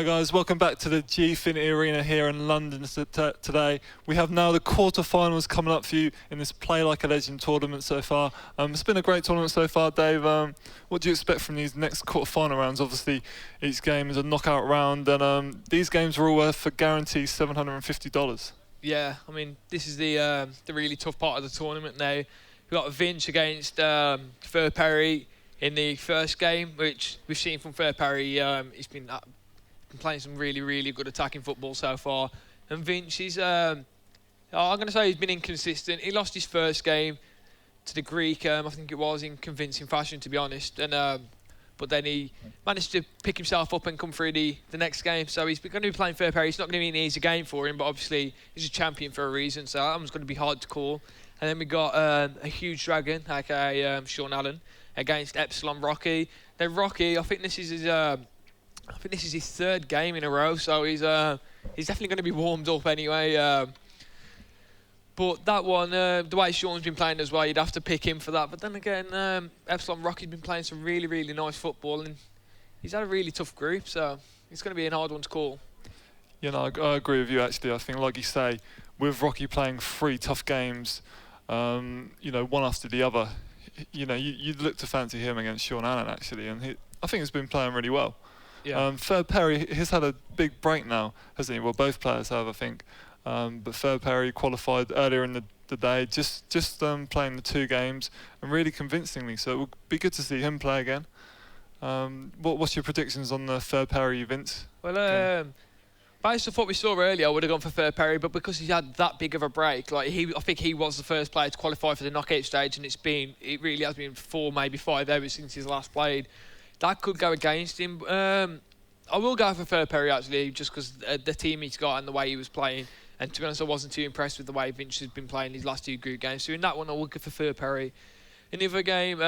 Hi guys, welcome back to the Gfinity Arena here in London today. We have now the quarterfinals coming up for you in this Play Like a Legend tournament so far. It's been a great tournament so far, Dave. What do you expect from these next quarterfinal rounds? Obviously, each game is a knockout round, and these games are all worth a guarantee $750. Yeah, I mean, this is the really tough part of the tournament now. We've got Vinch against Ferperry in the first game, which we've seen from Ferperry. He's been playing some really good attacking football so far. And Vinch, I'm going to say he's been inconsistent. He lost his first game to the Greek, I think it was, in convincing fashion, to be honest. And but then he managed to pick himself up and come through the next game. So he's going to be playing Ferperry. It's not going to be an easy game for him, but obviously he's a champion for a reason, so that one's going to be hard to call. And then we got a HugeDragon, aka Sean Allen, against Epsilon Rocky. Then Rocky, I think this is his third game in a row, so he's definitely going to be warmed up anyway. But that one, the way Sean's been playing as well, you'd have to pick him for that. But then again, Epsilon Rocky's been playing some really nice football, and he's had a really tough group, so it's going to be a hard one to call. Yeah, no, I agree with you actually. I think, like you say, with Rocky playing 3 tough games, one after the other, you'd look to fancy him against Sean Allen actually, and I think he's been playing really well. Yeah. Ferperry, he's had a big break now, hasn't he? Well, both players have, I think. But Ferperry qualified earlier in the day, just playing the 2 games, and really convincingly. So it would be good to see him play again. What's your predictions on the Ferperry Vince? Well, based off what we saw earlier, I would have gone for Ferperry, but because he's had that big of a break, I think he was the first player to qualify for the knockout stage, and it really has been 4, maybe 5 hours since he's last played. That could go against him. I will go for Ferperry actually, just because the team he's got and the way he was playing. And to be honest, I wasn't too impressed with the way Vinch has been playing his last 2 group games. So in that one, I will go for Ferperry. In the other game,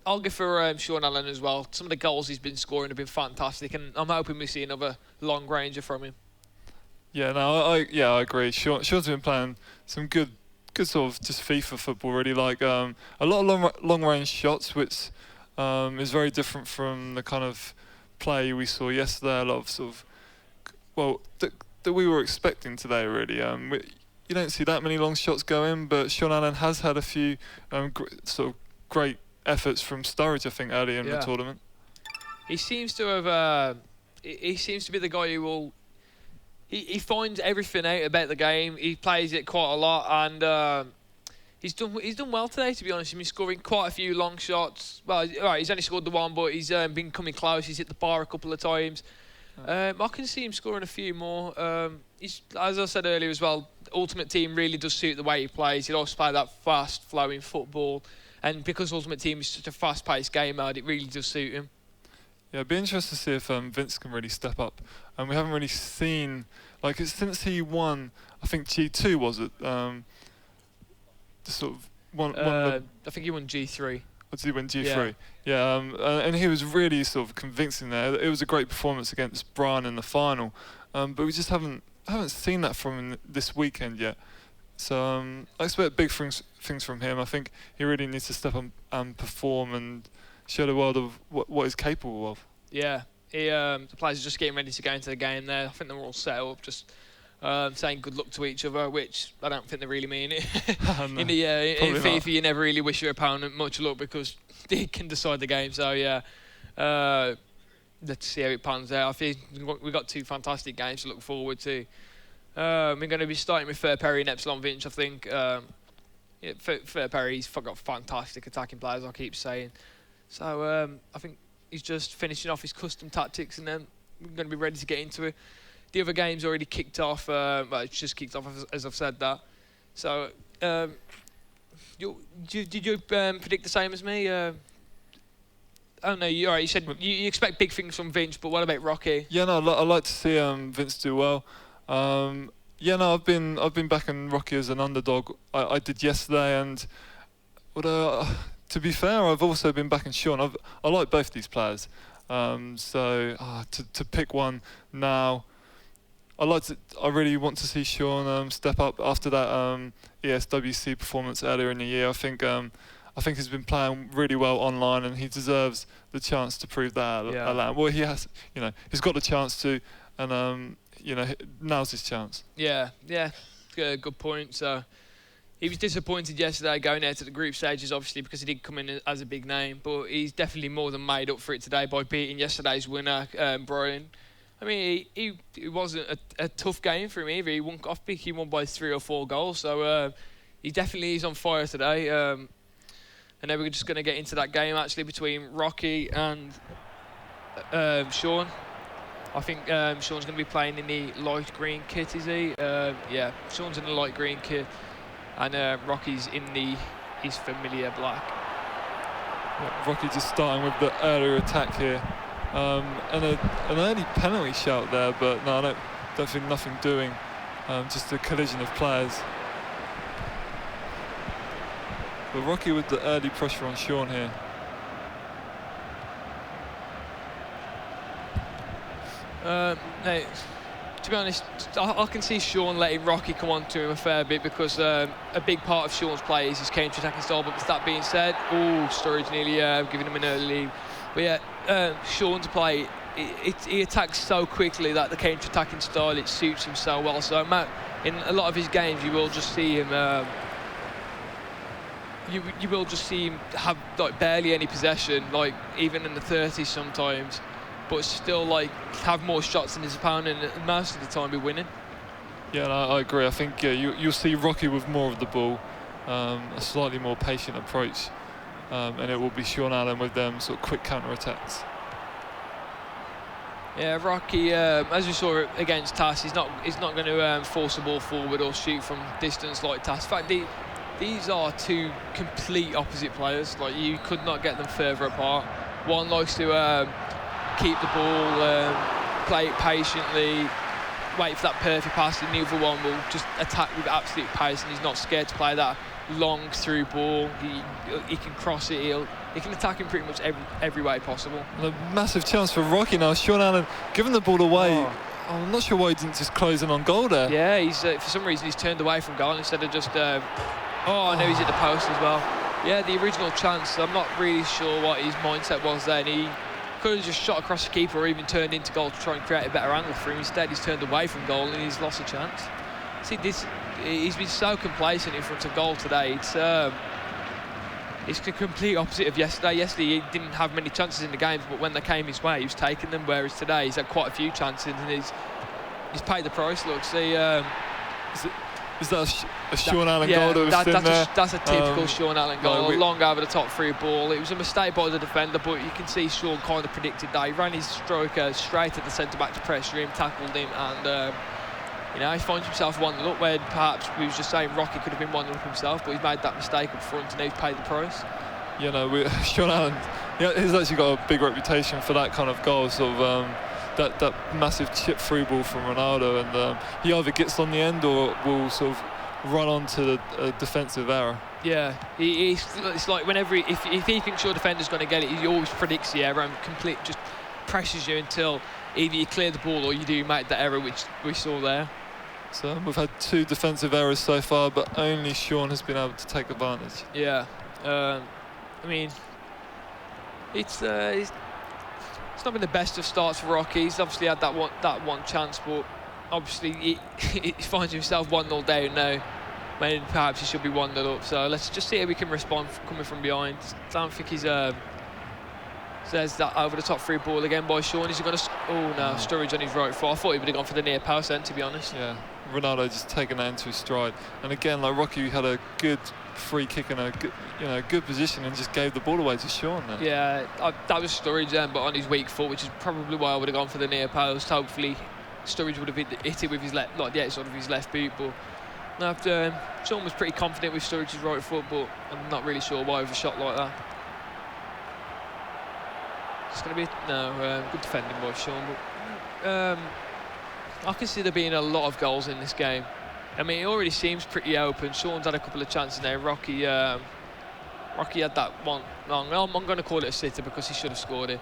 I'll go for Sean Allen as well. Some of the goals he's been scoring have been fantastic, and I'm hoping we see another long ranger from him. Yeah, no, I agree. Sean's been playing some good sort of just FIFA football, really, like a lot of long range shots, which is very different from the kind of play we saw yesterday. A lot of sort of, well, that we were expecting today, really. You don't see that many long shots go in, but Sean Allen has had a few sort of great efforts from Sturridge, I think, early in the tournament. He seems to have. He seems to be the guy who will. He finds everything out about the game. He plays it quite a lot, and he's done well today, to be honest. He's scoring quite a few long shots. Well, right, he's only scored the one, but he's been coming close. He's hit the bar a couple of times. I can see him scoring a few more. As I said earlier as well, Ultimate Team really does suit the way he plays. He likes to play that fast-flowing football, and because Ultimate Team is such a fast-paced game mode, it really does suit him. Yeah, it'd be interesting to see if Vince can really step up. And we haven't really seen, like, since he won, I think G2 was it? The sort of one of the, I think he won G3. Or did he win G3? Yeah, and he was really sort of convincing there. It was a great performance against Brian in the final, but we just haven't seen that from him this weekend yet. So I expect big things from him. I think he really needs to step up and perform and show the world of what he's capable of. Yeah, the players are just getting ready to go into the game there. I think they're all set up, just saying good luck to each other, which I don't think they really mean it. No, in FIFA, you never really wish your opponent much luck because they can decide the game. So yeah, let's see how it pans out. I think we've got 2 fantastic games to look forward to. We're going to be starting with Ferperry and Epsilon Vinch, I think. Ferperry's got fantastic attacking players, I keep saying. So I think he's just finishing off his custom tactics, and then we're going to be ready to get into it. The other game's already kicked off. Well, it's just kicked off as I've said that. So, did you predict the same as me? Oh no, you're right. You said you expect big things from Vinch, but what about Rocky? Yeah, no, I like to see Vince do well. Yeah, no, I've been backing Rocky as an underdog. I did yesterday, and to be fair, I've also been backing Sean. I like both these players. So to pick one now, I really want to see Sean step up after that ESWC performance earlier in the year. I think I think he's been playing really well online, and he deserves the chance to prove that at LAN. Well, he has, he's got the chance to, and now's his chance. Yeah, good point. So he was disappointed yesterday going out to the group stages, obviously, because he didn't come in as a big name, but he's definitely more than made up for it today by beating yesterday's winner, Brian. I mean, it wasn't a tough game for him either. He won off pick, he won by 3 or 4 goals, so he definitely is on fire today. And then we're just going to get into that game actually between Rocky and Sean. I think Sean's going to be playing in the light green kit, is he? Yeah, Sean's in the light green kit, and Rocky's in his familiar black. Yeah, Rocky just starting with the earlier attack here. And an early penalty shout there, but no, I don't think nothing doing. Just a collision of players. But Rocky with the early pressure on Sean here. No, to be honest, I can see Sean letting Rocky come on to him a fair bit, because a big part of Sean's play is his counter-attacking style. But with that being said, Sturridge nearly giving him an early lead. But yeah, Sean's play, he attacks so quickly that the counter-attacking style, it suits him so well. So in a lot of his games, you will just see him. You will just see him have like barely any possession, like even in the 30s sometimes, but still like have more shots than his opponent, and most of the time be winning. Yeah, I agree. I think you'll see Rocky with more of the ball, a slightly more patient approach, and it will be Sean Allen with them sort of quick counter attacks. Yeah, Rocky, as we saw against Tass, he's not going to force the ball forward or shoot from distance like Tass. In fact, these are two complete opposite players. Like, you could not get them further apart. One likes to keep the ball, play it patiently, wait for that perfect pass, and the other one will just attack with absolute pace, and he's not scared to play that long through ball. He can cross it, he can attack in pretty much every way possible. And a massive chance for Rocky now. Sean Allen giving the ball away. I'm not sure why he didn't just close in on goal there. Yeah, he's for some reason he's turned away from goal instead of just I know he's at the post as well. Yeah, the original chance, I'm not really sure what his mindset was then. He could have just shot across the keeper or even turned into goal to try and create a better angle for him. Instead, he's turned away from goal and he's lost a chance. See, he's been so complacent in front of goal today. It's the complete opposite of yesterday. Yesterday, he didn't have many chances in the games, but when they came his way, he was taking them, whereas today, he's had quite a few chances and he's paid the price. Look, see... Is that a Sean Allen goal that's a typical Sean Allen goal, long over the top through ball. It was a mistake by the defender, but you can see Sean kind of predicted that. He ran his striker straight at the centre-back to pressure him, tackled him, and he finds himself 1-0 up, where perhaps we was just saying Rocky could have been 1-0 up himself, but he's made that mistake up front and he's paid the price. Sean Allen, he's actually got a big reputation for that kind of goal, sort of that massive chip through ball from Ronaldo, and he either gets on the end or will sort of run onto a defensive error. Yeah, it's like whenever if he thinks your defender's going to get it, he always predicts the error and just pressures you until either you clear the ball or you do make that error, which we saw there. So we've had 2 defensive errors so far, but only Sean has been able to take advantage. Yeah, I mean, it's not been the best of starts for Rocky. He's obviously had that one chance, but obviously he finds himself 1-0 down now, when perhaps he should be 1-0 up. So let's just see how we can respond coming from behind. I don't think he's there's that over the top free ball again by Sean. Is he going to? Oh no, Sturridge on his right foot. I thought he would have gone for the near post then, to be honest. Yeah, Ronaldo just taking that into his stride. And again, like Rocky had a good free kick and a good position and just gave the ball away to Sean there. Yeah, that was Sturridge then, but on his weak foot, which is probably why I would have gone for the near post. Hopefully, Sturridge would have hit it with his left, like the outside of his left boot. But no, Sean was pretty confident with Sturridge's right foot, but I'm not really sure why with a shot like that. It's going to be good defending by Sean, but I can see there being a lot of goals in this game. I mean, it already seems pretty open. Sean's had a couple of chances there. Rocky had that one long. I'm going to call it a sitter because he should have scored it.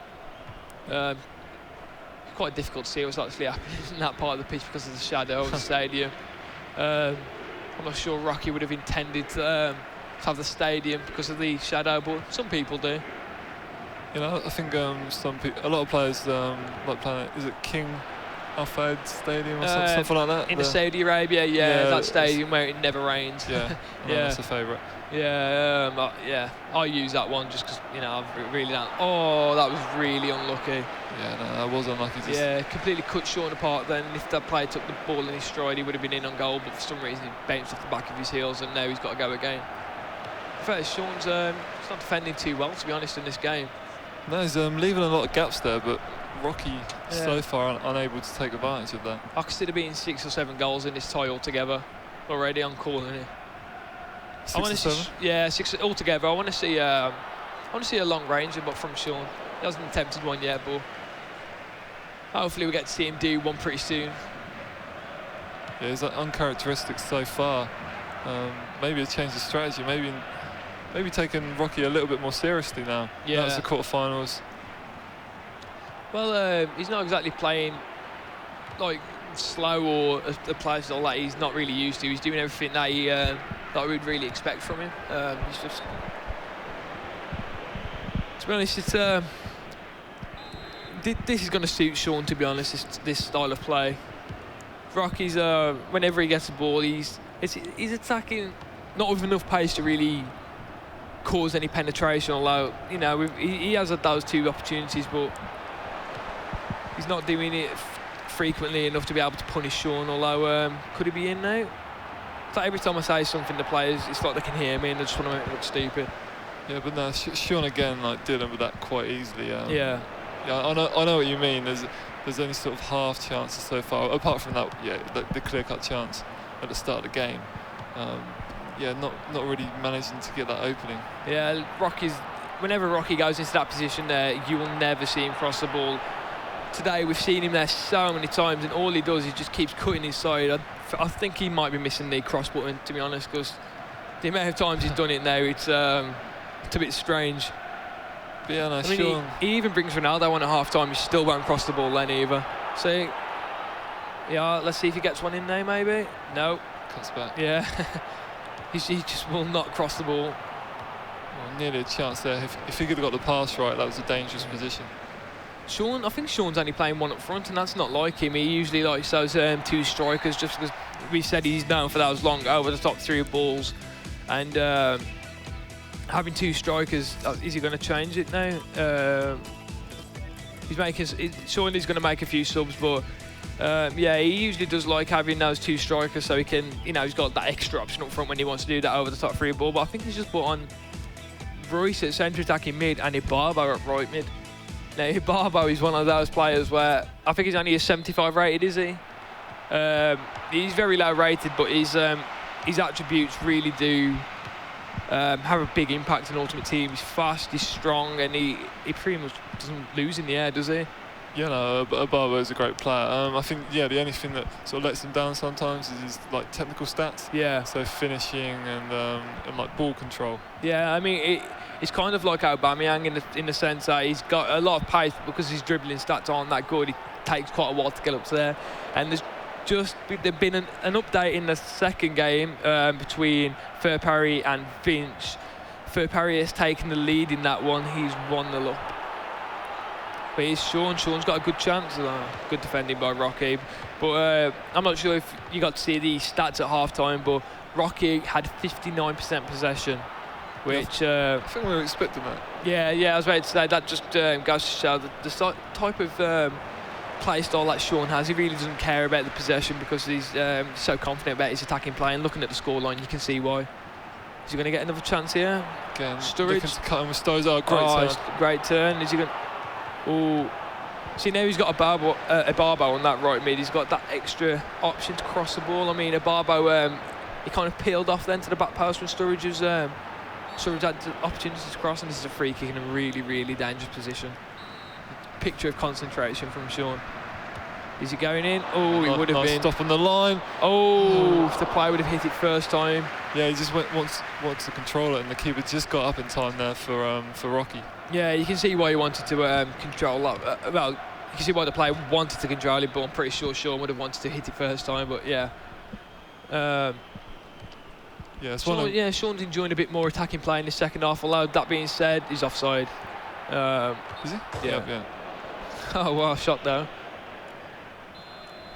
Quite difficult to see what's actually happening in that part of the pitch because of the shadow of the stadium. I'm not sure Rocky would have intended to have the stadium because of the shadow, but some people do. You know, I think a lot of players like playing. Is it King Alfayed Stadium or something like that? In Saudi Arabia, that stadium where it never rains. Yeah, that's a favourite. Yeah, I use that one just because, you know, I've really done. Oh, that was really unlucky. Yeah, no, that was unlucky. Completely cut Sean apart then. If that player took the ball in his stride, he would have been in on goal, but for some reason he bounced off the back of his heels and now he's got to go again. In fact, Sean's not defending too well, to be honest, in this game. No, he's leaving a lot of gaps there, but Rocky so far unable to take advantage of that. I could see there being 6 or 7 goals in this tie altogether already. I'm calling it. 6 or 7? 6 altogether. I want to see a long range, but from Sean. He hasn't attempted one yet, but hopefully we get to see him do one pretty soon. Yeah, he's uncharacteristic so far. Maybe a change of strategy. Maybe taking Rocky a little bit more seriously now. Yeah. That's the quarterfinals. Well, he's not exactly playing like slow or a play style that he's not really used to. He's doing everything that we'd really expect from him. He's just, to be honest, it's this is going to suit Sean. To be honest, this style of play. Rocky's whenever he gets the ball, he's attacking not with enough pace to really cause any penetration. Although, you know, he has had those 2 opportunities, but he's not doing it frequently enough to be able to punish Sean. Although, could he be in now? It's like every time I say something to players, it's like they can hear me and they just want to make me look stupid. Yeah, but no, Sean again like dealing with that quite easily. Yeah, I know what you mean. There's only sort of half chances so far, apart from that. Yeah, the clear-cut chance at the start of the game. Not really managing to get that opening. Yeah, whenever Rocky goes into that position there, you will never see him cross the ball. Today we've seen him there so many times, and all he does is just keeps cutting his side. I think he might be missing the cross button, to be honest, because the amount of times he's done it now, it's a bit strange. But yeah, no, I mean, he even brings Ronaldo on at half-time, he still won't cross the ball then either. So, yeah, let's see if he gets one in there, maybe. No. Cuts back. Yeah. he just will not cross the ball. Well, nearly a chance there. If he could have got the pass right, that was a dangerous position. I think Sean's only playing one up front, and that's not like him. He usually likes those 2 strikers, just because we said he's known for those long over the top 3 balls. And having 2 strikers, is he going to change it now? Sean is going to make a few subs, but he usually does like having those 2 strikers, so he can, you know, he's got that extra option up front when he wants to do that over the top 3 ball. But I think he's just put on Royce at centre attacking mid and Ibarbo at right mid. Now, Ibarbo is one of those players where I think he's only a 75 rated, is he? He's very low rated, but his attributes really do have a big impact on Ultimate Team. He's fast, he's strong, and he pretty much doesn't lose in the air, does he? Yeah, no, Ibarbo is a great player. I think, the only thing that sort of lets him down sometimes is his like technical stats. Yeah. So finishing and like ball control. Yeah, I mean, it's kind of like Aubameyang in the sense that he's got a lot of pace, but because his dribbling stats aren't that good, it takes quite a while to get up to there. And there's been an update in the second game between Ferperry and Vinch. Ferperry has taken the lead in that one. He's 1-0 up. But it's Sean. Sean's got a good chance. Good defending by Rocky. But I'm not sure if you got to see the stats at half-time, but Rocky had 59% possession, which... I think we were expecting that. Yeah, I was about to say, that just goes to show the type of play style that Sean has. He really doesn't care about the possession because he's so confident about his attacking play, and looking at the scoreline, you can see why. Is he going to get another chance here? Again, Sturridge. Looking to cut him with Stones. Great turn. Great turn. Is he going... Oh, see, now he's got Ibarbo on that right mid. He's got that extra option to cross the ball. I mean, Ibarbo, he kind of peeled off then to the back post when Sturridge had the opportunity to cross, and this is a free kick in a really, really dangerous position. Picture of concentration from Sean. Is he going in? Oh, he would have been. Stop on the line. Oh, if the player would have hit it first time. Yeah, he just wants to control it, and the keeper just got up in time there for Rocky. Yeah, you can see why he wanted to control that. Well, you can see why the player wanted to control it, but I'm pretty sure Sean would have wanted to hit it first time. But yeah, Yeah, it's Sean's enjoying a bit more attacking play in the second half, although that being said, he's offside. Is he? Yeah. Oh, wow, shot though.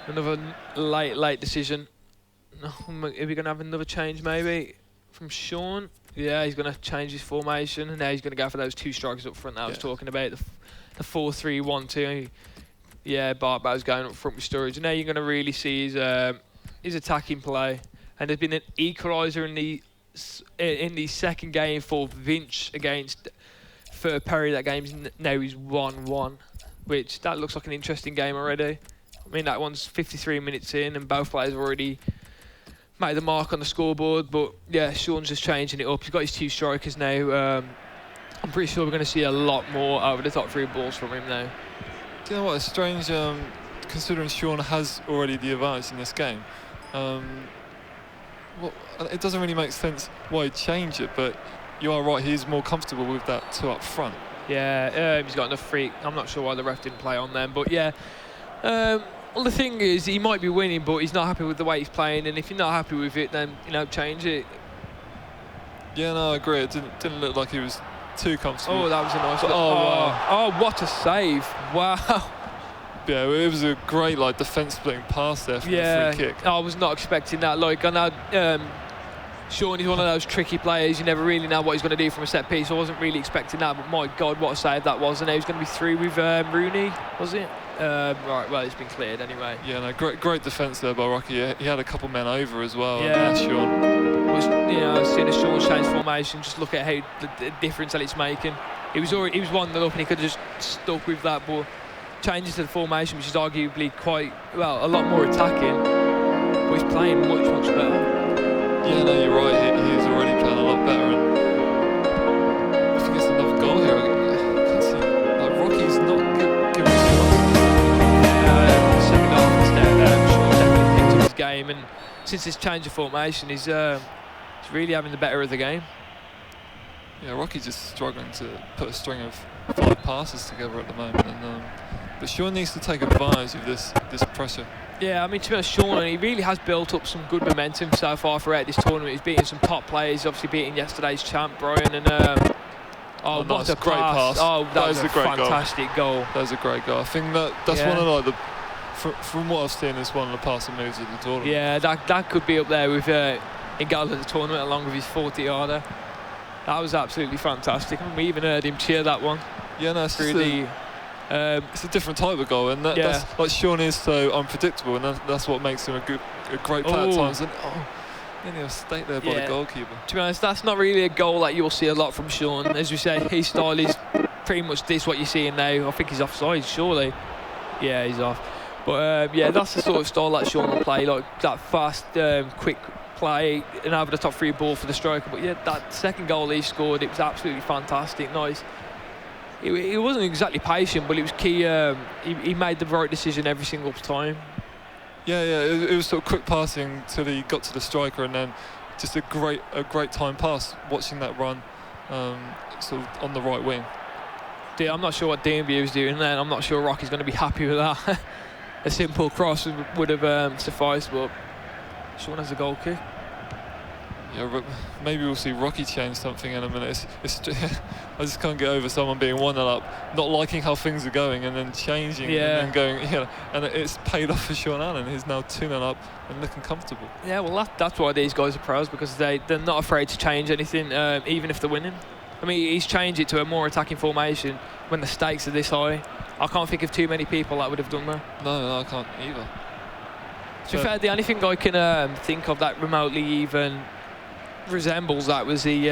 Another late decision. Are we going to have another change maybe from Sean? Yeah, he's going to change his formation, and now he's going to go for those 2 strikers up front that I was talking about, the 4-3-1-2. Yeah, Bartbow's going up front with Sturridge. And now you're going to really see his attacking play. And there's been an equaliser in the second game for Vinch against Ferperry. That game's now is 1-1, which that looks like an interesting game already. I mean, that one's 53 minutes in, and both players have already made the mark on the scoreboard. But yeah, Sean's just changing it up. He's got his 2 strikers now. I'm pretty sure we're going to see a lot more over the top 3 balls from him now. Do you know what? It's strange, considering Sean has already the advantage in this game. Well, it doesn't really make sense why he'd change it, but you are right, he's more comfortable with that 2 up front. Yeah, he's got enough free. I'm not sure why the ref didn't play on them, but yeah. Well, the thing is, he might be winning, but he's not happy with the way he's playing, and if you're not happy with it, then, you know, change it. Yeah, no, I agree. It didn't look like he was too comfortable. Oh, that was a nice look. Wow. Oh, what a save. Wow. Yeah, it was a great defence-splitting pass there from the free kick. I was not expecting that. I know Sean is one of those tricky players. You never really know what he's going to do from a set piece. I wasn't really expecting that, but my God, what a save that was. And now he's going to be through with Rooney, was it? Right, well, it's been cleared anyway. Yeah, no, great defence there by Rocky. He had a couple men over as well. Yeah, Sean. As soon as Sean's changed formation, just look at how the difference that it's making. He was 1-0 up, and he could have just stuck with that, but changes to the formation, which is arguably a lot more attacking, but he's playing much better. Yeah, no, you're right. He's already playing a lot better, and if he gets another goal here, I can't see. Rocky's not giving us a lot. Second half instead, Sean definitely picked up his game, and since this change of formation, he's really having the better of the game. Yeah, Rocky's just struggling to put a string of 5 passes together at the moment, and but Sean needs to take advantage of this pressure. Yeah, I mean, to be honest, Sean, he really has built up some good momentum so far throughout this tournament. He's beating some top players, obviously beating yesterday's champ, Brian, and what a great pass. Oh, that was a great fantastic goal. That was a great goal. I think that's one of from what I've seen, is one of the passing moves of the tournament. Yeah, that could be up there with in goal of the tournament, along with his 40-yarder. That was absolutely fantastic. I mean, we even heard him cheer that one. Yeah, no, it's really. It's a different type of goal, and that's like Sean is so unpredictable, and that's what makes him a great player at times. And then he'll stay there by the goalkeeper. To be honest, that's not really a goal that you'll see a lot from Sean. As we said, his style is pretty much this what you're seeing now. I think he's offside, surely. Yeah, he's off. But yeah, that's the sort of style that Sean will play, like that fast, quick play and over the top 3 ball for the striker. But yeah, that second goal he scored, it was absolutely fantastic, nice. He wasn't exactly patient, but it was key. He made the right decision every single time. Yeah, it was sort of quick passing till he got to the striker, and then just a great time pass. Watching that run, sort of on the right wing. Yeah, I'm not sure what DMB was doing there. I'm not sure Rocky's going to be happy with that. A simple cross would have sufficed, but Sean has a goal kick. Yeah, maybe we'll see Rocky change something in a minute. I just can't get over someone being 1-0 up, not liking how things are going, and then changing, and then going, and it's paid off for Sean Allen. He's now 2-0 up and looking comfortable. Yeah, well, that's why these guys are pros, because they're not afraid to change anything, even if they're winning. I mean, he's changed it to a more attacking formation when the stakes are this high. I can't think of too many people that would have done that. No, I can't either. To be fair, the only thing I can think of that remotely even resembles that was the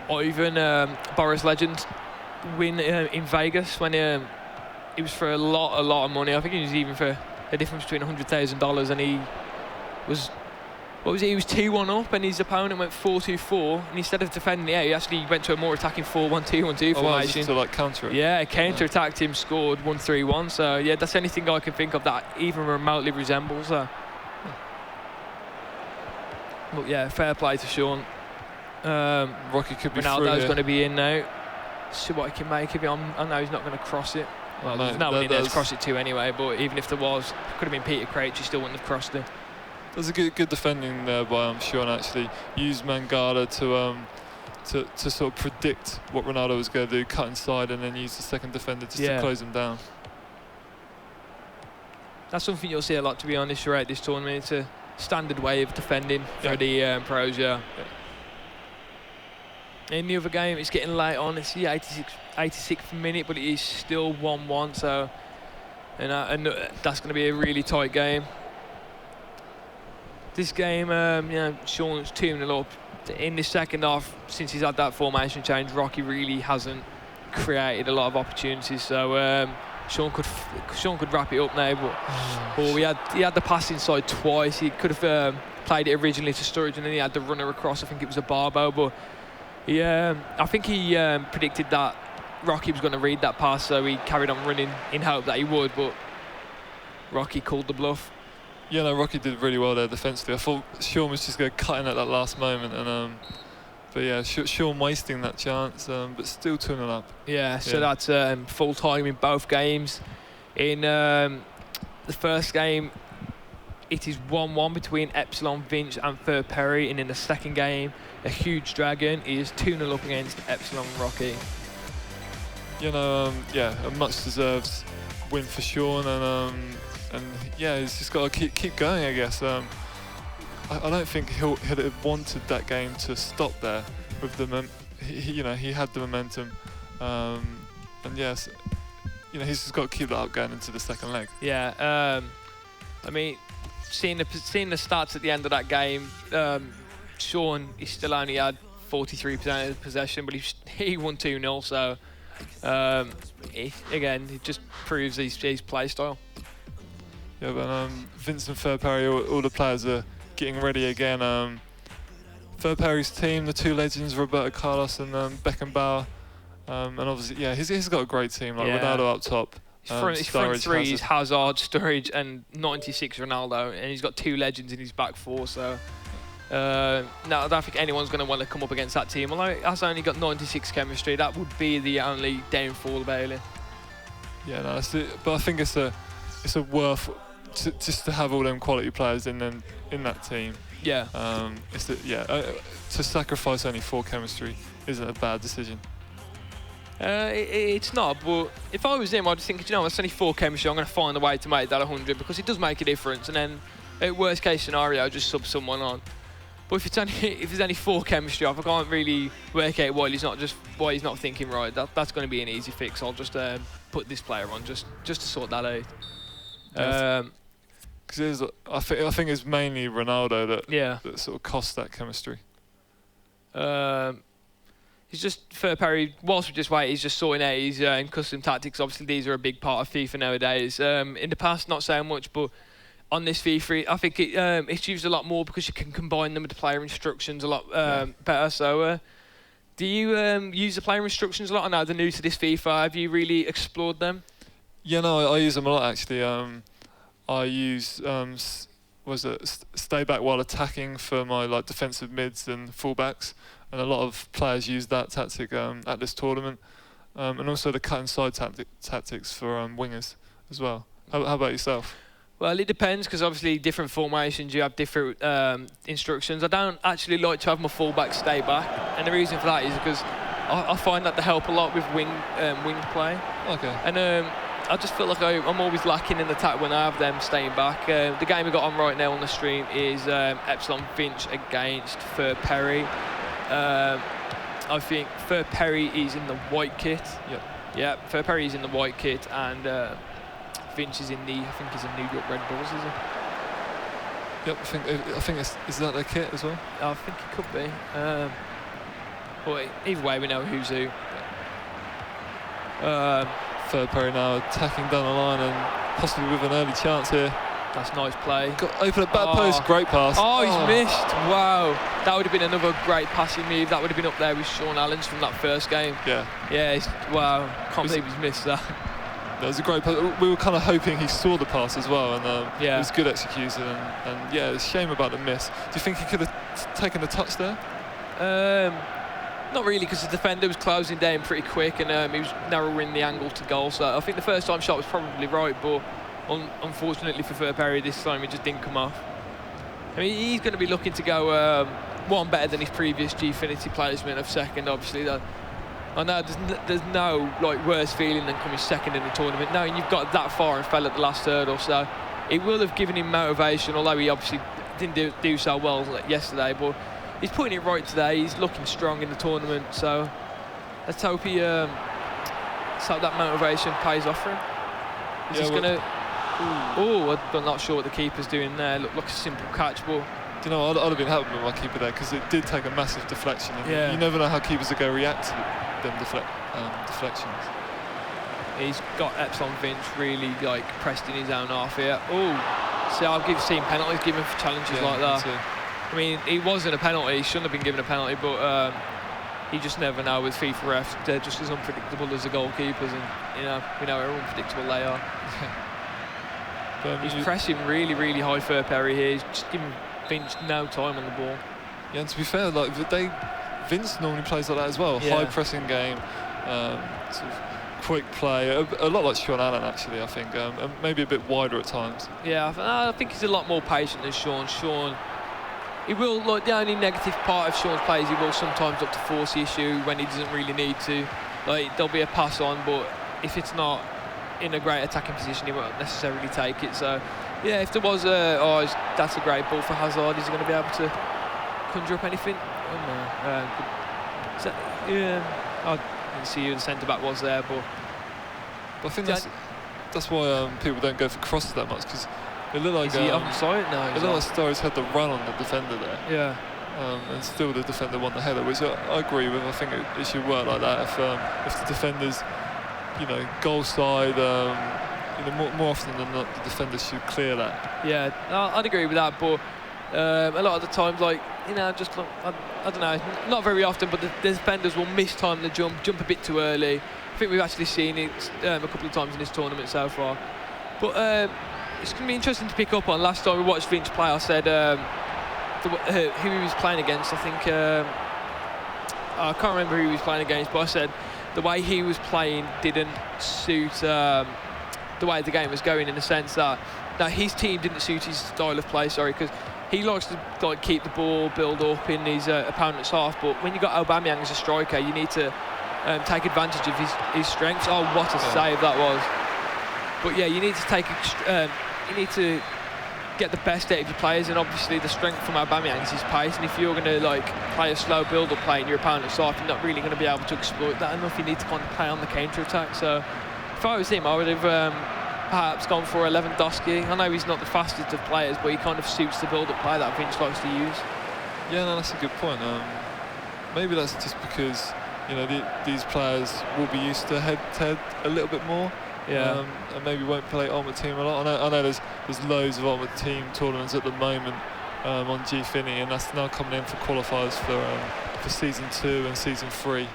Ivan Boris Legend win in Vegas when it was for a lot of money. I think it was even for a difference between $100,000, and he was. What was it? He was 2-1 up, and his opponent went 4-2-4, and instead of defending it out, he actually went to a more attacking 4-1-2-1-2 formation. To counter it. Yeah, counter-attacked him, scored 1-3-1. So yeah, that's anything I can think of that even remotely resembles that. But yeah, fair play to Sean. Rocky could be Ronaldo's going to be in now. See what he can make of it. I know he's not going to cross it. Well, there's no one in there to cross it to anyway, but even if there was, it could have been Peter Crouch, he still wouldn't have crossed it. There's a good defending there by Sean. Actually used Mangala to sort of predict what Ronaldo was going to do, cut inside, and then use the second defender just to close him down. That's something you'll see a lot, to be honest, throughout this tournament. It's a standard way of defending for the pros. In the other game, it's getting late on. It's the 86th minute, but it is still 1-1. So, and that's going to be a really tight game. This game, Sean's 2-0 up. In the second half, since he's had that formation change, Rocky really hasn't created a lot of opportunities. So Sean could wrap it up now, but he had the pass inside twice. He could have played it originally to Sturridge, and then he had the runner across. I think it was a Barbo, but I think he predicted that Rocky was going to read that pass, so he carried on running in hope that he would, but Rocky called the bluff. Yeah, no, Rocky did really well there defensively. I thought Sean was just going to cut in at that last moment, and but yeah, Sean wasting that chance, but still 2-0 up. Yeah, so that's full time in both games. In the first game, it is 1-1 between Epsilon Vinch and Ferperry, and in the second game, a HugeDragon is 2-0 up against Epsilon Rocky. You know, a much deserved win for Sean, and yeah, he's just got to keep going, I guess. I don't think he'd have wanted that game to stop there with the he had the momentum, and yes, he's just got to keep that up going into the second leg. Yeah, I mean, seeing the stats at the end of that game, Sean, he still only had 43% of possession, but he won 2-0. So it just proves his play style. Yeah, but Vincent Ferperry, all the players are getting ready again. Ferperry's team, the two legends, Roberto Carlos and Beckenbauer, and obviously, he's got a great team, like Ronaldo up top. His front three is Hazard, Sturridge, and 96 Ronaldo, and he's got two legends in his back four. So, no, I don't think anyone's going to want to come up against that team. Although it has only got 96 chemistry, that would be the only downfall about it. Yeah, no, but I think it's a worth just to have all them quality players in that team. Yeah. To sacrifice only 4 chemistry isn't a bad decision. It's not, but if I was him, I'd think, it's only 4 chemistry, I'm going to find a way to make that 100, because it does make a difference. And then, at worst case scenario, just sub someone on. But if there's only 4 chemistry off, I can't really work out why he's not thinking right. That's going to be an easy fix. I'll just put this player on just to sort that out. Because I think it's mainly Ronaldo that sort of costs that chemistry. He's just Ferperry. Whilst we just wait, he's just sorting out his custom tactics. Obviously, these are a big part of FIFA nowadays. In the past, not so much, but on this FIFA, I think it's used a lot more because you can combine them with the player instructions a lot better. So, do you use the player instructions a lot? I know they're new to this FIFA. Have you really explored them? Yeah, no, I use them a lot actually. I use stay back while attacking for my defensive mids and fullbacks, and a lot of players use that tactic at this tournament, and also the cut inside tactics for wingers as well. How about yourself? Well, it depends, because obviously different formations you have different instructions. I don't actually like to have my fullback stay back, and the reason for that is because I find that they help a lot with wing play. Okay. And I just feel like I'm always lacking in attack when I have them staying back. The game we got on right now on the stream is Epsilon Vinch against Ferperry. I think Ferperry is in the white kit. Yep. Yeah, Ferperry is in the white kit, and Vinch is in I think he's in New York Red Bulls, is he? Yep, I think is that their kit as well? I think it could be. But either way, we know who's who. Ferperry now attacking down the line and possibly with an early chance here. That's nice play. Got open at back post, great pass. Oh, he's missed. Wow. That would have been another great passing move. That would have been up there with Sean Allen's from that first game. Yeah. Yeah, wow. Can't believe he's missed that. That was a great pass. We were kind of hoping he saw the pass as well, and it was good execution. And yeah, it's a shame about the miss. Do you think he could have taken the touch there? Not really, because the defender was closing down pretty quick, and he was narrowing the angle to goal. So I think the first time shot was probably right, but unfortunately for Ferperry, this time it just didn't come off. I mean, he's going to be looking to go one better than his previous Gfinity placement of second, obviously. I know there's no like worse feeling than coming second in the tournament, knowing you've got that far and fell at the last hurdle. So it will have given him motivation, although he obviously didn't do so well yesterday. But he's putting it right today. He's looking strong in the tournament. So let's hope that motivation pays off for him. He's going to. Oh, I'm not sure what the keeper's doing there. Look like a simple catch, but. Do you know, I'd have been happy with my keeper there because it did take a massive deflection. And you never know how keepers are going to react to them deflections. He's got Epsilon Vinch really like pressed in his own half here. Oh, see, I've seen penalties given for challenges like that. I mean, he wasn't a penalty. He shouldn't have been given a penalty, but you just never know with FIFA refs. They're just as unpredictable as the goalkeepers, and we know how unpredictable they are. He's pressing really, really high Ferperry here. He's just giving Vinch no time on the ball. Yeah, and to be fair, like Vince normally plays like that as well. High pressing game, sort of quick play, a lot like Sean Allen actually. I think, and maybe a bit wider at times. Yeah, I think he's a lot more patient than Sean. He will, like, the only negative part of Sean's play is he will sometimes look to force the issue when he doesn't really need to. Like, there'll be a pass on, but if it's not in a great attacking position, he won't necessarily take it. So yeah, if there was that's a great ball for Hazard. Is he going to be able to conjure up anything? Oh no. I didn't see who the centre back was there, but I think that's why people don't go for crosses that much, because it looked like is he onside? No, it looked like Stories had the run on the defender there. Yeah. And still the defender won the header, which I agree with. I think it should work like that. If the defenders, goal side, more often than not, the defenders should clear that. Yeah, I'd agree with that, but a lot of the times, just I don't know, not very often, but the defenders will mistime the jump a bit too early. I think we've actually seen it a couple of times in this tournament so far. But it's going to be interesting to pick up on. Last time we watched Vinch play, I said who he was playing against. I think I can't remember who he was playing against, but I said the way he was playing didn't suit the way the game was going, in the sense that his team didn't suit his style of play. Because he likes to keep the ball, build up in his opponent's half. But when you got Aubameyang as a striker, you need to take advantage of his strengths. Oh, what a save that was! But yeah, you need to you need to get the best out of your players, and obviously the strength from Aubameyang is his pace. And if you're going to play a slow build-up play in your opponent's half, you're not really going to be able to exploit that enough. You need to kind of play on the counter-attack. So if I was him, I would have perhaps gone for Lewandowski. I know he's not the fastest of players, but he kind of suits the build-up play that Vinch likes to use. Yeah, no, that's a good point. Maybe that's just because these players will be used to head-to-head a little bit more. Yeah. And maybe won't play Ultimate Team a lot. I know there's loads of Ultimate Team tournaments at the moment on Gfinity, and that's now coming in for qualifiers for Season 2 and Season 3.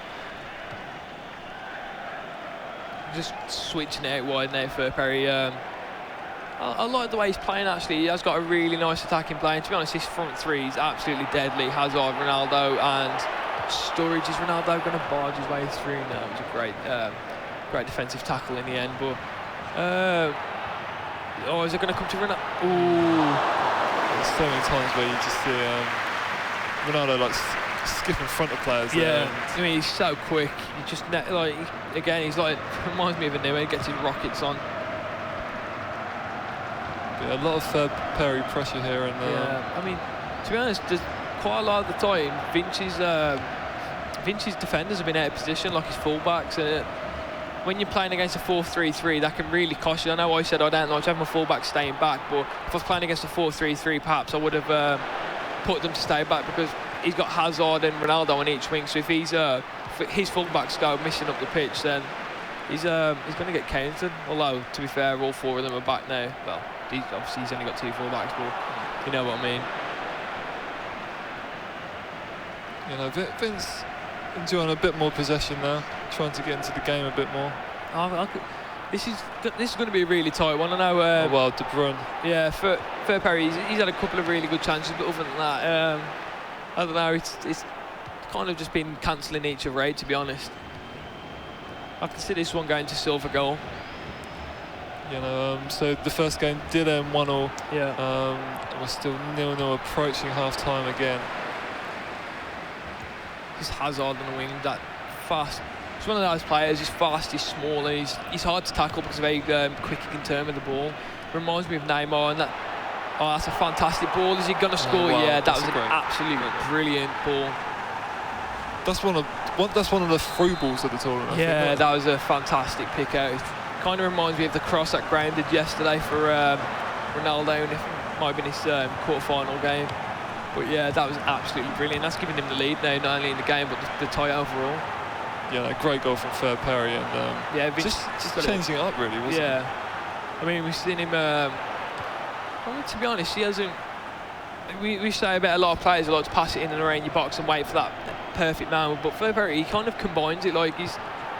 Just switching it out wide now for Ferperry. I like the way he's playing, actually. He has got a really nice attacking play, and to be honest, his front three is absolutely deadly. Hazard, Ronaldo and Sturridge. Is Ronaldo going to barge his way through? No, it was a great defensive tackle in the end, but is it going to come to Ronaldo? Ooh. There's so many times where you just see Ronaldo skip in front of players. Yeah, I mean, he's so quick. You just again, he's reminds me of a new. He gets his rockets on. Yeah, a lot of Ferperry pressure here, and yeah, I mean, to be honest, there's quite a lot of the time Vinch's defenders have been out of position, like his fullbacks, and when you're playing against a 4-3-3, that can really cost you. I know I said I don't like to have my fullback staying back, but if I was playing against a 4-3-3, perhaps I would have put them to stay back, because he's got Hazard and Ronaldo on each wing. So if his fullbacks go missing up the pitch, then he's going to get countered. Although, to be fair, all four of them are back now. Well, obviously he's only got two fullbacks, but you know what I mean. Vince enjoying a bit more possession now, trying to get into the game a bit more. This is going to be a really tight one. I know. De Bruyne. Yeah, Ferperry, he's had a couple of really good chances, but other than that, I don't know. It's kind of just been cancelling each other out, to be honest. I can see this one going to silver goal. You know, so the first game did end 1-1. Yeah. And we're still 0-0 approaching half-time again. Just Hazard on the wing, that fast. He's one of those players. He's fast, he's small, and he's hard to tackle because of how quick he can turn with the ball. Reminds me of Neymar, and that. Oh, that's a fantastic ball. Is he going to score? Wow, yeah, that was an great, absolutely brilliant ball. That's one of the through balls of the tournament. Yeah, that was a fantastic pick out. Kind of reminds me of the cross that Graham did yesterday for Ronaldo, and it might have been his quarter-final game. But yeah, that was absolutely brilliant. That's giving him the lead now, not only in the game but the tie overall. Yeah, a great goal from Ferperry, and yeah, just changing it up really, wasn't it? Yeah, I mean, we've seen him. I mean, to be honest, he hasn't. We say about a lot of players who like to pass it in and around your box and wait for that perfect moment, but Ferperry, he kind of combines it. Like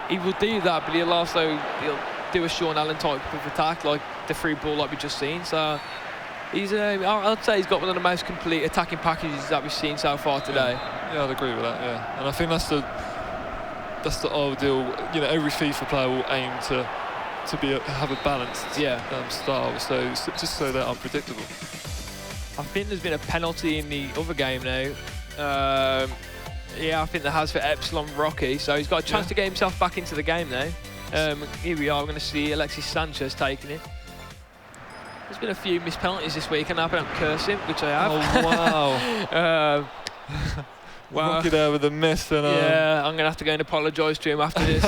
he will do that, but he'll do a Sean Allen type of attack, like the free ball like we just seen. So he's I'd say he's got one of the most complete attacking packages that we've seen so far today. Yeah, I'd agree with that. Yeah, and I think that's the ideal. You know, every FIFA player will aim to have a balanced style, so just so they're unpredictable. I think there's been a penalty in the other game now. Yeah, I think there has for Epsilon Rocky, so he's got a chance to get himself back into the game now. Here we are, we're going to see Alexis Sanchez taking it. There's been a few missed penalties this week, and I don't curse him, which I have. Oh, wow. Wow. Rocky there with a miss. And, yeah, I'm going to have to go and apologise to him after this.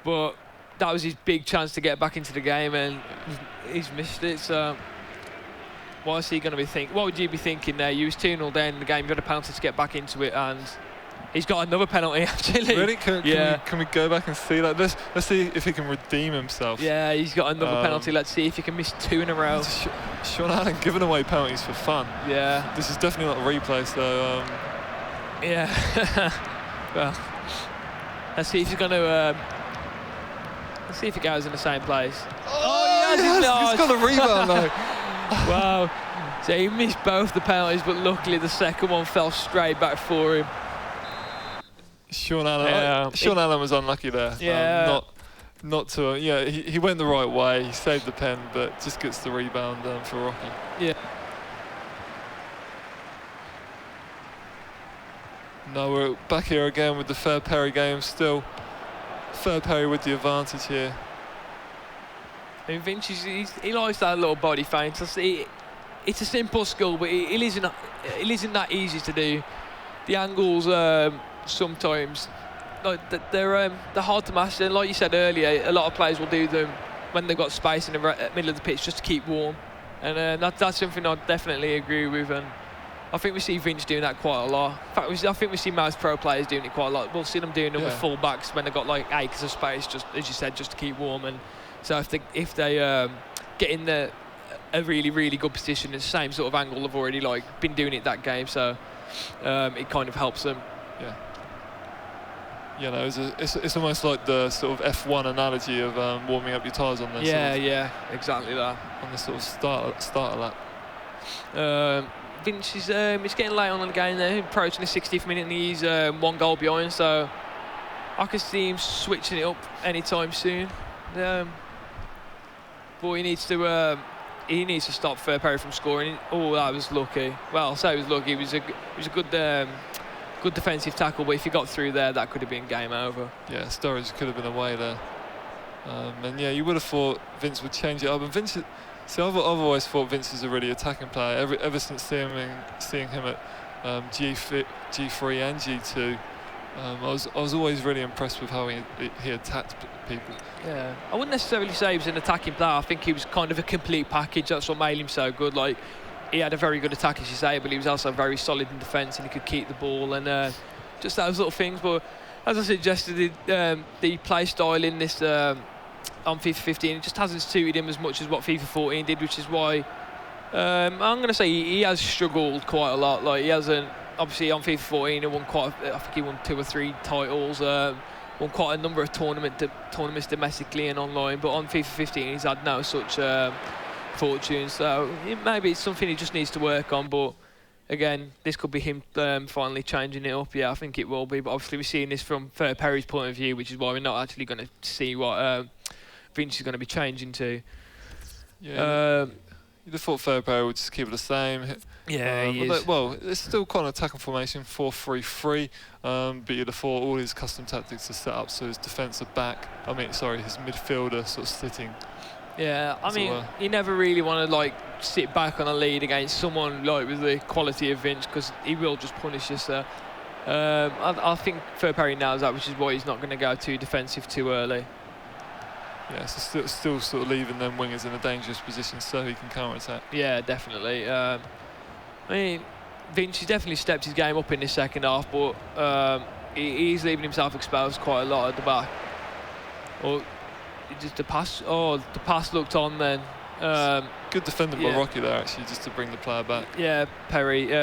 But that was his big chance to get back into the game, and he's missed it. So what is he going to be thinking? What would you be thinking there? You was 2-0 down in the game, you had a penalty to get back into it, and he's got another penalty actually. Really? Can we go back and see that? Let's see if he can redeem himself. Yeah, he's got another penalty. Let's see if he can miss 2 in a row. Sean Allen giving away penalties for fun. Yeah. This is definitely not a replay, so. Yeah. Well, let's see if he's going to. Let's see if he goes in the same place. Oh, yes, he's got a rebound though. Wow. So he missed both the penalties, but luckily the second one fell straight back for him. Sean Allen was unlucky there. Yeah. Not to. Yeah, he went the right way. He saved the pen, but just gets the rebound for Rocky. Yeah. Now we're back here again with the Ferperry game. Still Ferperry with the advantage here. I mean, Vinch, he likes that little body feint. It's a simple skill, but it isn't that easy to do. The angles sometimes, like they're hard to master. Like you said earlier, a lot of players will do them when they've got space in the middle of the pitch just to keep warm, and that's something I definitely agree with. And I think we see Vinch doing that quite a lot. In fact, I think we see most pro players doing it quite a lot. We'll see them doing it with full backs when they've got like acres of space, just as you said, just to keep warm. And so if they get in a really, really good position in the same sort of angle, they've already been doing it that game, so it kind of helps them. Yeah. You know, it's almost like the sort of F1 analogy of warming up your tyres on this. Yeah, exactly that. On the sort of starter lap. Vinch is it's getting late on in the game now, approaching the 60th minute, and he's 1 goal behind, so I can see him switching it up anytime soon. But he needs to stop Ferperry from scoring. Oh, that was lucky. Well, I'll say it was lucky. It was a good defensive tackle, but if he got through there, that could have been game over. Yeah, Sturridge could have been away there. And yeah, you would have thought Vince would change it up. And Vince, I've always thought Vince is a really attacking player. Ever since seeing him at G3 and G2, I was always really impressed with how he attacked people. Yeah, I wouldn't necessarily say he was an attacking player. I think he was kind of a complete package. That's what made him so good. Like, he had a very good attack, as you say, but he was also very solid in defence, and he could keep the ball, and just those little things. But as I suggested, the play style in this on FIFA 15, it just hasn't suited him as much as what FIFA 14 did, which is why I'm going to say he has struggled quite a lot. Like, he hasn't. Obviously, on FIFA 14, he won I think he won 2 or 3 titles. Won quite a number of tournaments domestically and online, but on FIFA 15 he's had no such fortune, so maybe it's something he just needs to work on. But again, this could be him finally changing it up. Yeah, I think it will be, but obviously we're seeing this from Ferperry's point of view, which is why we're not actually going to see what Vinch is going to be changing to. Yeah. You'd have thought Ferperry would just keep it the same. Yeah, he is. Well, it's still quite an attacking formation, 4-3-3. But you'd have thought all his custom tactics are set up so his defensive back. His midfielder sort of sitting. Yeah, I mean, you never really want to like sit back on a lead against someone like with the quality of Vinch, because he will just punish you. So I think Ferperry knows that, which is why he's not going to go too defensive too early. Yeah, so still sort of leaving them wingers in a dangerous position so he can counter-attack. Yeah, definitely. I mean, Vinch has definitely stepped his game up in this second half, but he's leaving himself exposed quite a lot at the back. Just the pass looked on then. Good defending by Rocky there, actually, just to bring the player back. Yeah, Perry.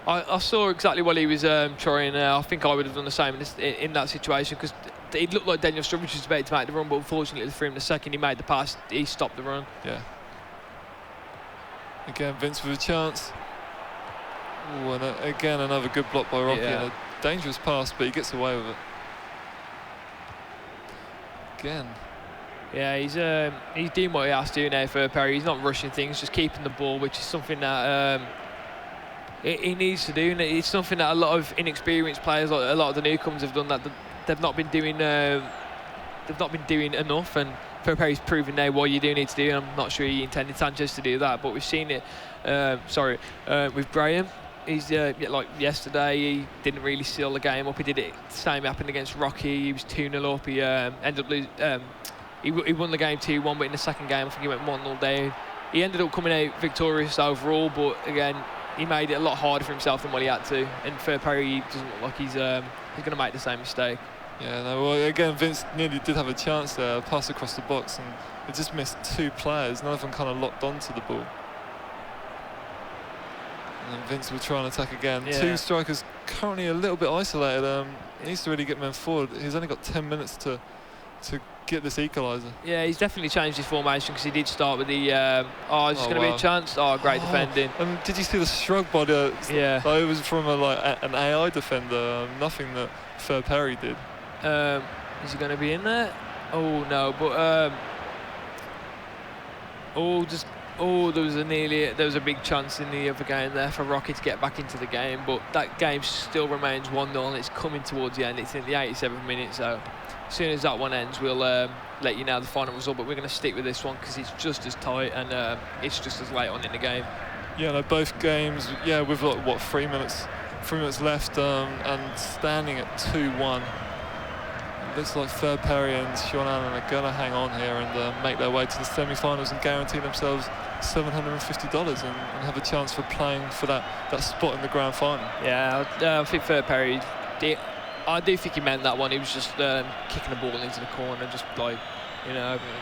I saw exactly what he was trying. I think I would have done the same in that situation, because it looked like Daniel Sturridge was about to make the run, but unfortunately for him, the second he made the pass, he stopped the run. Yeah. Again, Vince with a chance. Ooh, and again, another good block by Rocky. And a dangerous pass, but he gets away with it. Again. Yeah, he's doing what he has to do now for Perry. He's not rushing things, just keeping the ball, which is something that he needs to do. And it's something that a lot of inexperienced players, like a lot of the newcomers, have done. That they've not been doing. They've not been doing enough. And Ferperry's proving now what you do need to do. And I'm not sure he intended Sanchez to do that, but we've seen it. With Graham. He's like yesterday, he didn't really seal the game up. He did it. The same happened against Rocky. He was 2-0 up. He ended up losing. He won the game 2-1, but in the second game, I think he went 1-0 down. He ended up coming out victorious overall, but again, he made it a lot harder for himself than what he had to. And Ferperry doesn't look like he's going to make the same mistake. Yeah, no, well, again, Vince nearly did have a chance there, pass across the box, and it just missed two players. None of them kind of locked onto the ball. And then Vince will try and attack again. Yeah. Two strikers currently a little bit isolated. He needs to really get men forward. He's only got 10 minutes to get this equaliser. Yeah, he's definitely changed his formation, because he did start with the is this going to be a chance? Great defending. And did you see the shrug by the... Yeah. It was from an AI defender, nothing that Ferperry did. Is he going to be in there? Oh, no, but... there was a big chance in the other game there for Rocky to get back into the game, but that game still remains 1-0, and it's coming towards the end. It's in the 87th minute, so as soon as that one ends, we'll let you know the final result, but we're going to stick with this one because it's just as tight and it's just as late on in the game. Yeah, no, both games, with like, what, 3 minutes left, and standing at 2-1. It looks like Ferperry and Sean Allen are going to hang on here and make their way to the semi-finals and guarantee themselves $750 and have a chance for playing for that spot in the grand final. Yeah, I think Ferperry, I do think he meant that one. He was just kicking the ball into the corner, just like,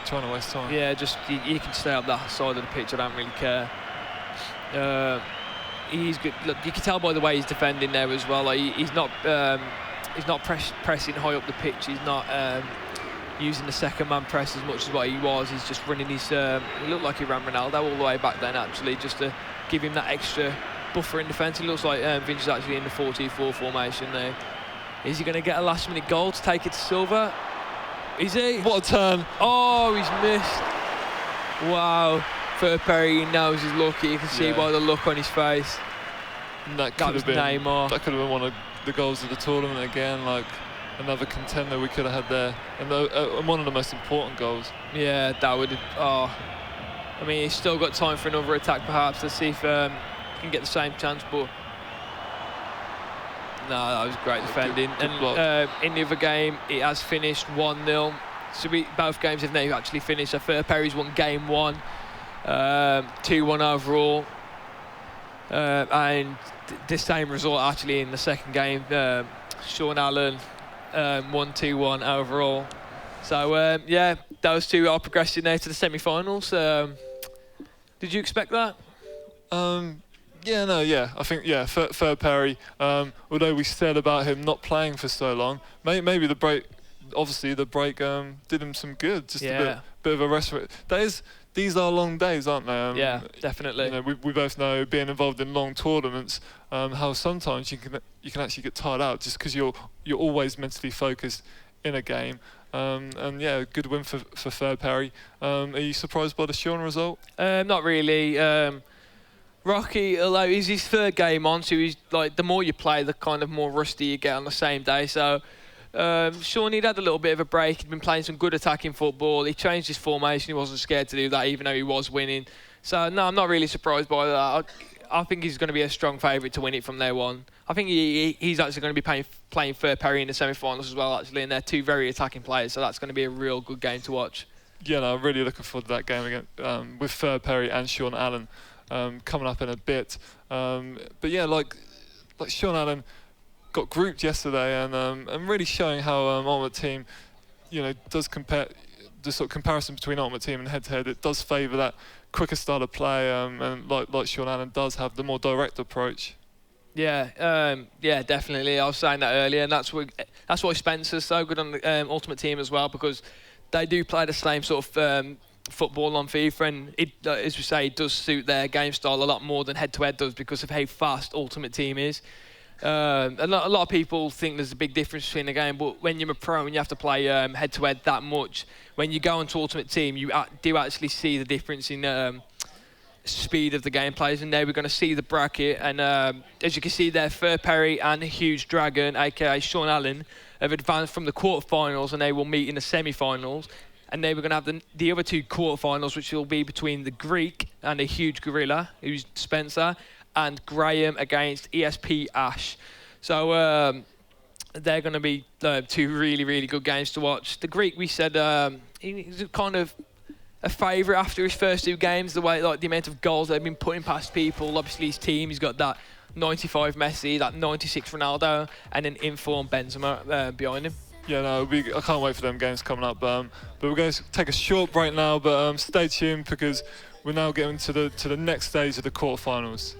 trying to waste time. Yeah, just he can stay up that side of the pitch. I don't really care. He's good. Look, you can tell by the way he's defending there as well. Like, he's not pressing high up the pitch. He's not using the second man press as much as what he was. He's just running his. He looked like he ran Ronaldo all the way back then, actually, just to give him that extra buffer in defence. It looks like Vinch is actually in the 4-2-4 formation now. Is he going to get a last minute goal to take it to Silva? Is he? What a turn! Oh, he's missed. Wow. Ferperry knows he's lucky. You can see by the look on his face. And that could have been Neymar. That could have been one of the goals of the tournament again. Like another contender we could have had there, and one of the most important goals. Yeah, that would. I mean, he's still got time for another attack, perhaps. Let's see if he can get the same chance. But no, that was great defending. Good in the other game, it has finished 1-0. So both games have now actually finished. So Ferperry's won game 1, 2-1 overall, and the same result actually in the second game. Sean Allen won 2-1 overall. So those two are progressing now to the semi-finals. Did you expect that? I think Ferperry. Although we said about him not playing for so long, maybe the break. Obviously, the break did him some good. Just a bit of a rest. These are long days, aren't they? Yeah, definitely. We both know, being involved in long tournaments, how sometimes you can actually get tired out just because you're always mentally focused in a game. And yeah, good win for Ferperry. Are you surprised by the Sean result? Not really. Rocky, although it's his third game on, so he's like, the more you play, the kind of more rusty you get on the same day. So Sean, he'd had a little bit of a break. He'd been playing some good attacking football. He changed his formation. He wasn't scared to do that, even though he was winning. So no, I'm not really surprised by that. I think he's going to be a strong favourite to win it from there on. I think he's actually going to be playing Ferperry in the semi-finals as well, actually, and they're two very attacking players, so that's going to be a real good game to watch. Yeah, no, I'm really looking forward to that game again with Ferperry and Sean Allen coming up in a bit. But yeah, like Sean Allen got grouped yesterday, and really showing how Ultimate Team, does compare. The sort of comparison between Ultimate Team and head-to-head, it does favour that quicker style of play, and like Sean Allen does have the more direct approach. Yeah, yeah, definitely. I was saying that earlier, and that's why Spencer's so good on the Ultimate Team as well, because they do play the same sort of football on FIFA, and it, as we say, it does suit their game style a lot more than head-to-head does because of how fast Ultimate Team is. A lot of people think there's a big difference between the game, but when you're a pro and you have to play head-to-head that much, when you go onto Ultimate Team, you do actually see the difference in speed of the gameplays. And now we're going to see the bracket, and as you can see there, Ferperry and HugeDragon, aka Sean Allen, have advanced from the quarterfinals, and they will meet in the semi-finals. And then we're going to have the other two quarterfinals, which will be between the Greek and the huge gorilla, who's Spencer, and Graham against ESP Ash. So they're going to be two really, really good games to watch. The Greek, we said, he's kind of a favourite after his first two games, the way, like, the amount of goals that have been putting past people. Obviously, his team, he's got that 95 Messi, that 96 Ronaldo, and an informed Benzema behind him. Yeah, no, I can't wait for them games coming up. But we're going to take a short break now, but stay tuned because we're now getting to the next stage of the quarterfinals.